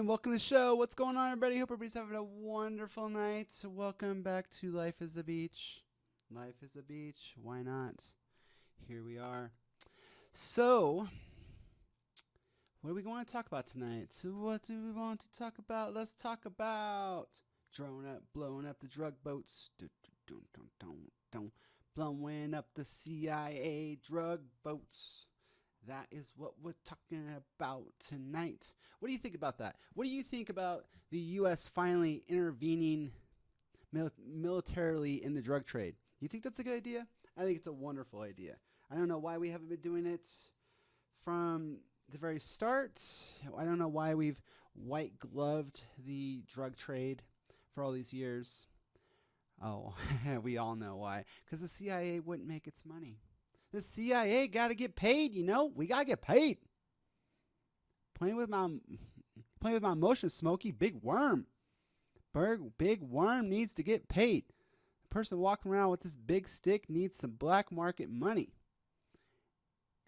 and welcome to the show. What's going on, everybody? Hope everybody's having a wonderful night. So welcome back to Life is a Beach. Life is a beach. Why not? Here we are. So, what are we going to talk about tonight? So what do we want to talk about? Let's talk about blowing up the drug boats. Blowing up the CIA drug boats. That is what we're talking about tonight. What do you think about that? What do you think about the U.S. finally intervening militarily in the drug trade? Do you think that's a good idea? I think it's a wonderful idea. I don't know why we haven't been doing it from the very start. I don't know why we've white gloved the drug trade for all these years. Oh, we all know why. Because the CIA wouldn't make its money. The CIA got to get paid, you know? We got to get paid. Playing with my emotions, Smokey. Big worm. Big worm needs to get paid. The person walking around with this big stick needs some black market money.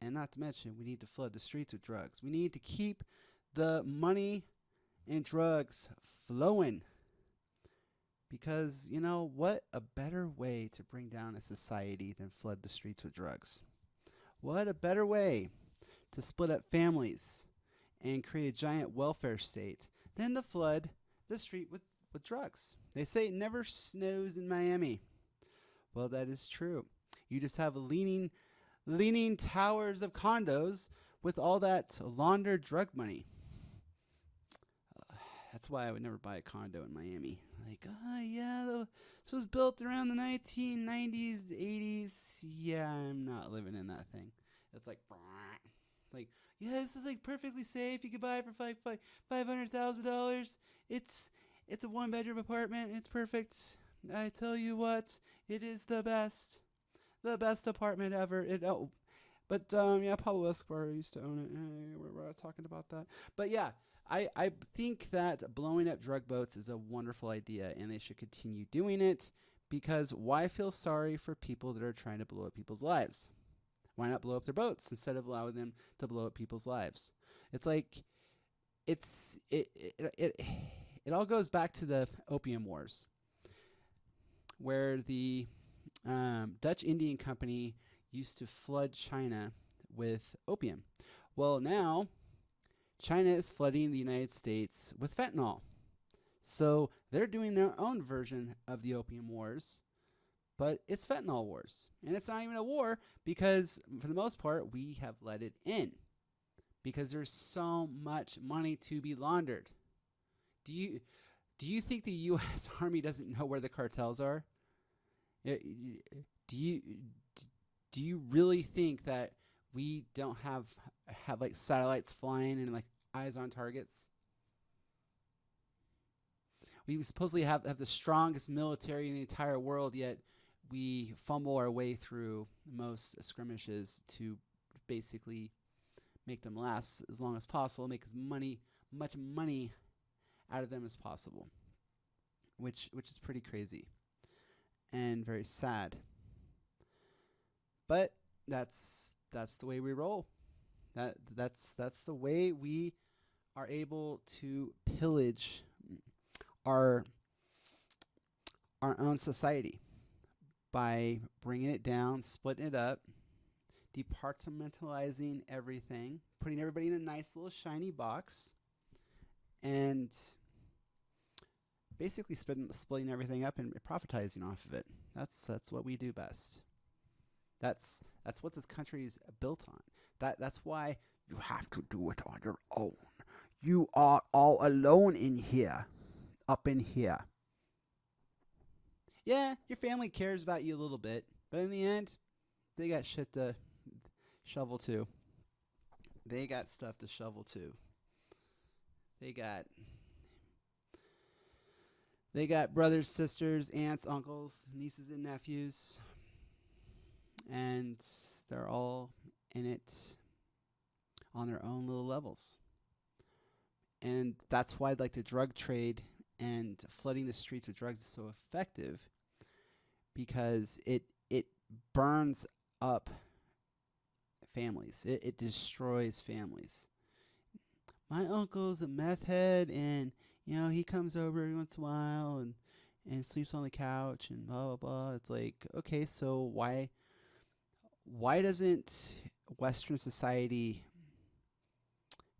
And not to mention, we need to flood the streets with drugs. We need to keep the money and drugs flowing. Because, you know, what a better way to bring down a society than flood the streets with drugs. What a better way to split up families and create a giant welfare state than to flood the street with drugs. They say it never snows in Miami. Well, that is true. You just have leaning towers of condos with all that laundered drug money. That's why I would never buy a condo in Miami. Like, this was built around the 1990s, 80s. Yeah, I'm not living in that thing. It's like, yeah, this is like perfectly safe. You could buy it for $500,000. It's a one-bedroom apartment. It's perfect. I tell you what, it is the best apartment ever. Pablo Escobar used to own it. We're not talking about that, but yeah. I think that blowing up drug boats is a wonderful idea, and they should continue doing it, because why feel sorry for people that are trying to blow up people's lives? Why not blow up their boats instead of allowing them to blow up people's lives? It's like it all goes back to the Opium Wars, where the Dutch Indian Company used to flood China with opium. Well, now China is flooding the United States with fentanyl. So they're doing their own version of the Opium Wars, but it's fentanyl wars. And it's not even a war because, for the most part, we have let it in because there's so much money to be laundered. Do you think the U.S. Army doesn't know where the cartels are? Do you really think that we don't have like satellites flying and like eyes on targets? We supposedly have the strongest military in the entire world, yet we fumble our way through most skirmishes to basically make them last as long as possible, make much money out of them as possible, which is pretty crazy and very sad. But that's the way we roll. That's the way we are able to pillage our own society, by bringing it down, splitting it up, departmentalizing everything, putting everybody in a nice little shiny box, and basically splitting everything up and profitizing off of it. That's what we do best. That's what this country is built on. That's why you have to do it on your own. You are all alone in here, up in here. Yeah, your family cares about you a little bit, but in the end, they got shit to shovel too. They got stuff to shovel too. They got brothers, sisters, aunts, uncles, nieces, and nephews, and they're all in it on their own little levels. And that's why like the drug trade and flooding the streets with drugs is so effective, because it burns up families. It destroys families. my uncle's a meth head, and he comes over every once in a while and sleeps on the couch and blah blah blah. It's like, okay, so why doesn't Western society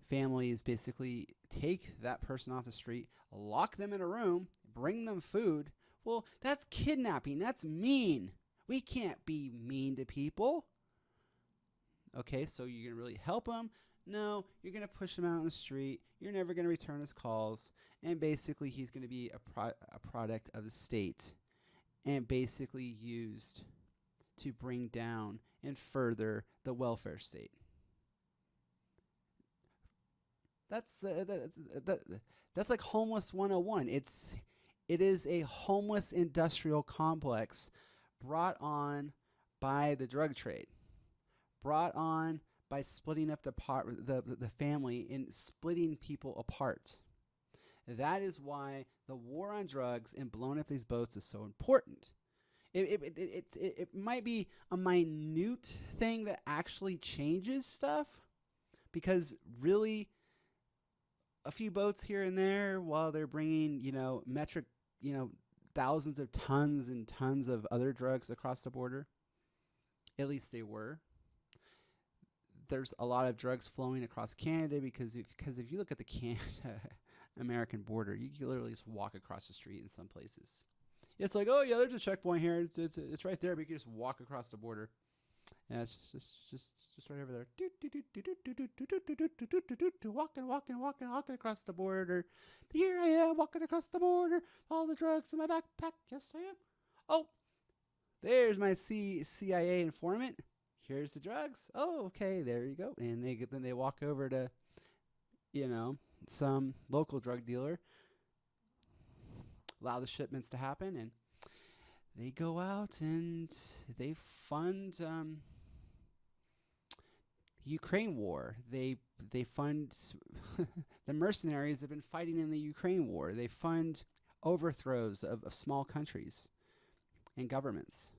families basically take that person off the street, lock them in a room, bring them food? Well, that's kidnapping. That's mean. We can't be mean to people. Okay, so you're going to really help him? No, you're going to push him out on the street. You're never going to return his calls. And basically, he's going to be a product of the state and basically used to bring down and further the welfare state. That's like homeless 101. It is a homeless industrial complex brought on by the drug trade, brought on by splitting up the family and splitting people apart. That is why the war on drugs and blowing up these boats is so important. It might be a minute thing that actually changes stuff, because really a few boats here and there, while they're bringing, metric, thousands of tons and tons of other drugs across the border, at least they were. There's a lot of drugs flowing across Canada because if you look at the Canada-American border, you can literally just walk across the street in some places. It's like, oh yeah, there's a checkpoint here. It's right there, but you can just walk across the border. Yeah, it's just right over there. Walking across the border. Here I am walking across the border. All the drugs in my backpack. Yes, I am. Oh, there's my CIA informant. Here's the drugs. Oh, okay, there you go. And then they walk over to, some local drug dealer. Allow the shipments to happen, and they go out and they fund Ukraine war. They fund the mercenaries that have been fighting in the Ukraine war. They fund overthrows of small countries and governments.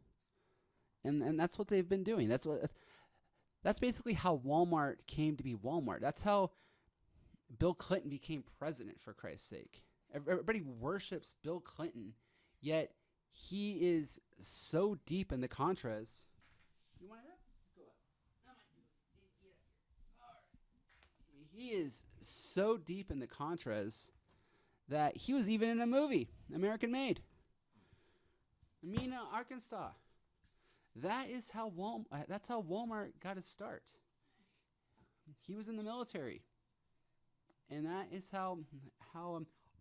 And that's what they've been doing. That's basically how Walmart came to be Walmart. That's how Bill Clinton became president, for Christ's sake. Everybody worships Bill Clinton, yet he is so deep in the Contras. You want it up? Go up. He is so deep in the Contras that he was even in a movie, American Made. Mena, Arkansas. That's how Walmart got its start. He was in the military, and that is how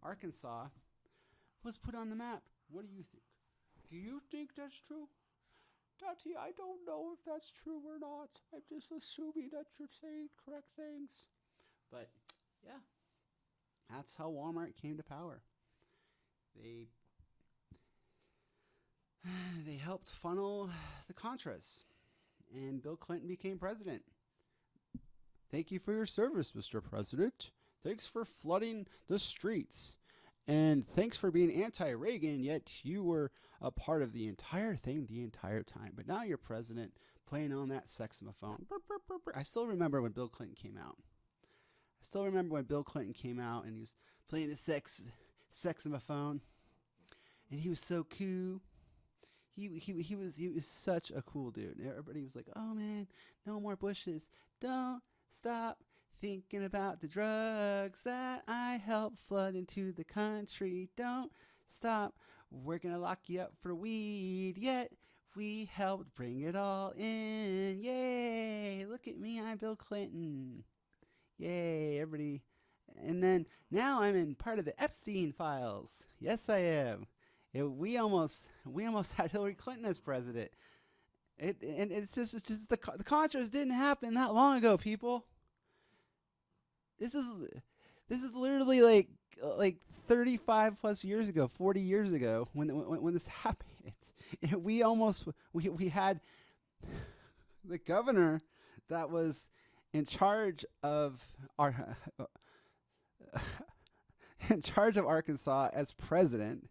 Arkansas was put on the map. What do you think? Do you think that's true? Daddy, I don't know if that's true or not. I'm just assuming that you're saying correct things. But, yeah, that's how Walmart came to power. They helped funnel the Contras, and Bill Clinton became president. Thank you for your service, Mr. President. Thanks for flooding the streets. And thanks for being anti-Reagan, yet you were a part of the entire thing the entire time. But now you're president, playing on that saxophone. I still remember when Bill Clinton came out. And he was playing the saxophone. And he was so cool. He was such a cool dude. Everybody was like, oh man, no more Bushes. Don't stop thinking about the drugs that I helped flood into the country. Don't stop. We're going to lock you up for weed. Yet we helped bring it all in. Yay. Look at me. I'm Bill Clinton. Yay, everybody. And then now I'm in part of the Epstein files. Yes, I am. We almost had Hillary Clinton as president. It's just the Contras didn't happen that long ago, people. This is literally like 35 plus years ago, 40 years ago when this happened. And we had the governor that was in charge of Arkansas as president.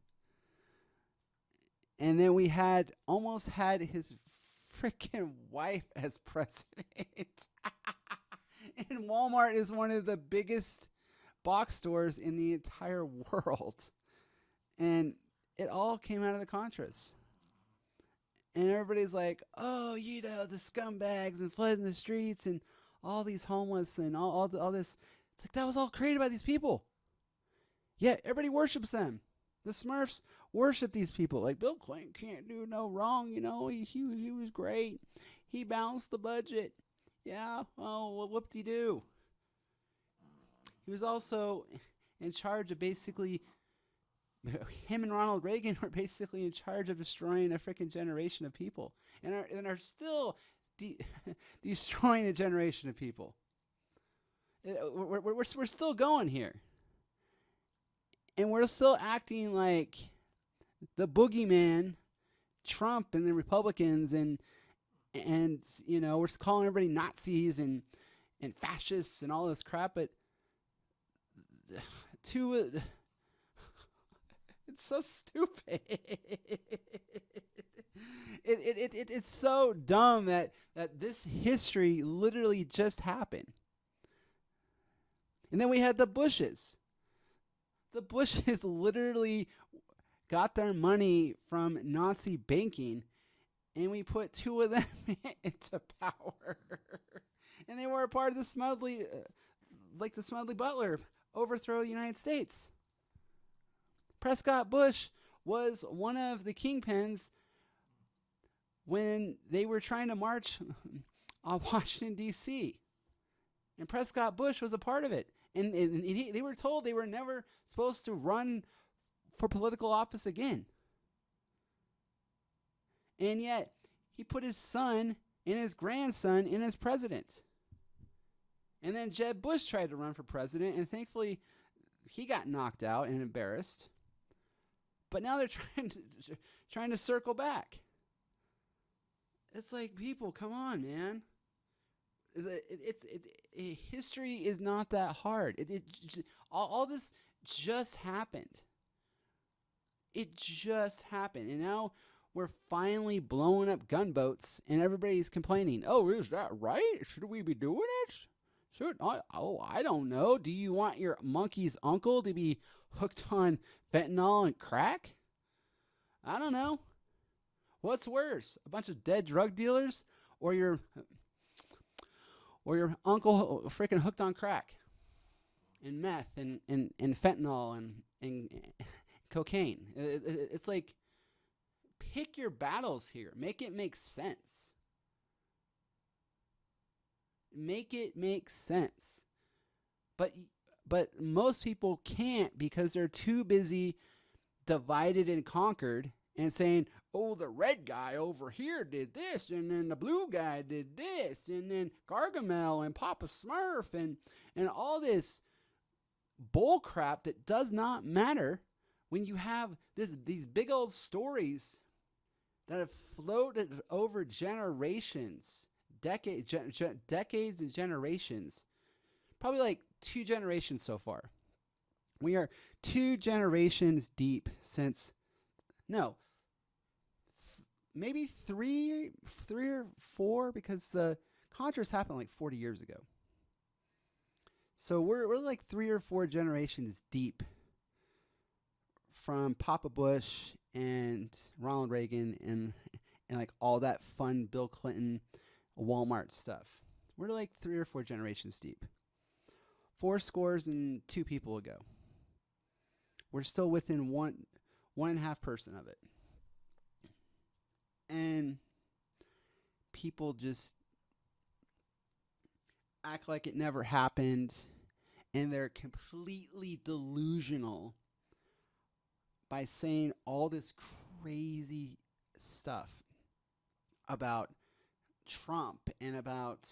And then we almost had his freaking wife as president. And Walmart is one of the biggest box stores in the entire world. And it all came out of the Contras. And everybody's like, oh, the scumbags and flooding the streets and all these homeless and all this. It's like, that was all created by these people. Yeah, everybody worships them. The Smurfs worship these people. Like, Bill Clinton can't do no wrong, he was great. He balanced the budget. Yeah, oh, well, whoop-de-doo. He was also in charge of basically, him and Ronald Reagan were basically in charge of destroying a freaking generation of people. And are still destroying a generation of people. We're still going here. And we're still acting like the boogeyman, Trump and the Republicans, and we're calling everybody Nazis and fascists and all this crap. But it's so stupid. It's so dumb that this history literally just happened. And then we had the Bushes. The Bushes literally got their money from Nazi banking, and we put two of them into power. And they were a part of the Smedley Butler overthrow of the United States. Prescott Bush was one of the kingpins when they were trying to march on Washington, D.C. And Prescott Bush was a part of it. And they were told they were never supposed to run for political office again. And yet, he put his son and his grandson in as president. And then Jeb Bush tried to run for president, and thankfully, he got knocked out and embarrassed. But now they're trying to circle back. It's like, people, come on, man. History is not that hard. All this just happened. It just happened. And now we're finally blowing up gunboats and everybody's complaining. Oh, is that right? Should we be doing it? I don't know. Do you want your monkey's uncle to be hooked on fentanyl and crack? I don't know. What's worse? A bunch of dead drug dealers or your uncle freaking hooked on crack and meth and fentanyl and cocaine. It's like, pick your battles here. Make it make sense. Make it make sense. But most people can't because they're too busy divided and conquered and saying, oh, the red guy over here did this, and then the blue guy did this, and then Gargamel and Papa Smurf and all this bull crap that does not matter when you have these big old stories that have floated over generations, decades and generations, probably like 2 generations so far. We are 2 generations deep since, no, maybe three or 4, because the Contras happened like 40 years ago. So we're like 3 or 4 generations deep from Papa Bush and Ronald Reagan and like all that fun Bill Clinton Walmart stuff. We're like 3 or 4 generations deep. 402 people ago. We're still within 1.5% of it. And people just act like it never happened, and they're completely delusional by saying all this crazy stuff about Trump and about,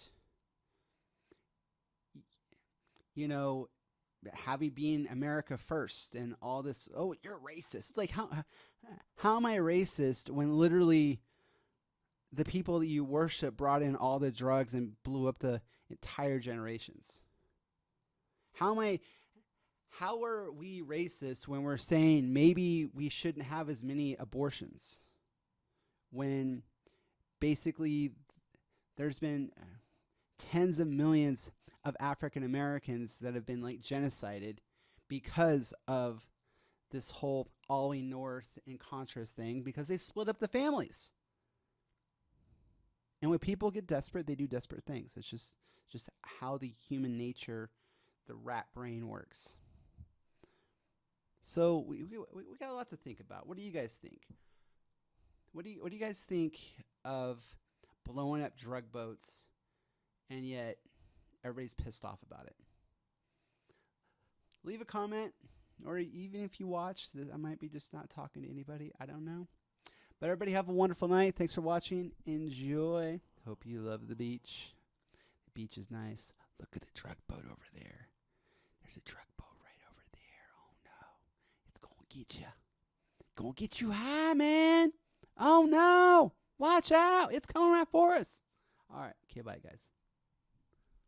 having been America first and all this. Oh, you're racist. It's like, how am I racist when literally the people that you worship brought in all the drugs and blew up the entire generations? How are we racist when we're saying maybe we shouldn't have as many abortions, when basically there's been tens of millions of African Americans that have been like genocided because of this whole Ollie North and Contras thing, because they split up the families. And when people get desperate, they do desperate things. It's just how the human nature, the rat brain works. So we got a lot to think about. What do you guys think? What do you guys think of blowing up drug boats, and yet everybody's pissed off about it? Leave a comment, or even if you watch, I might be just not talking to anybody. I don't know. But everybody have a wonderful night. Thanks for watching. Enjoy. Hope you love the beach. The beach is nice. Look at the drug boat over there. There's a drug boat right over there. Oh, no. It's going to get you. Going to get you high, man. Oh, no. Watch out. It's coming right for us. All right. Okay, bye, guys.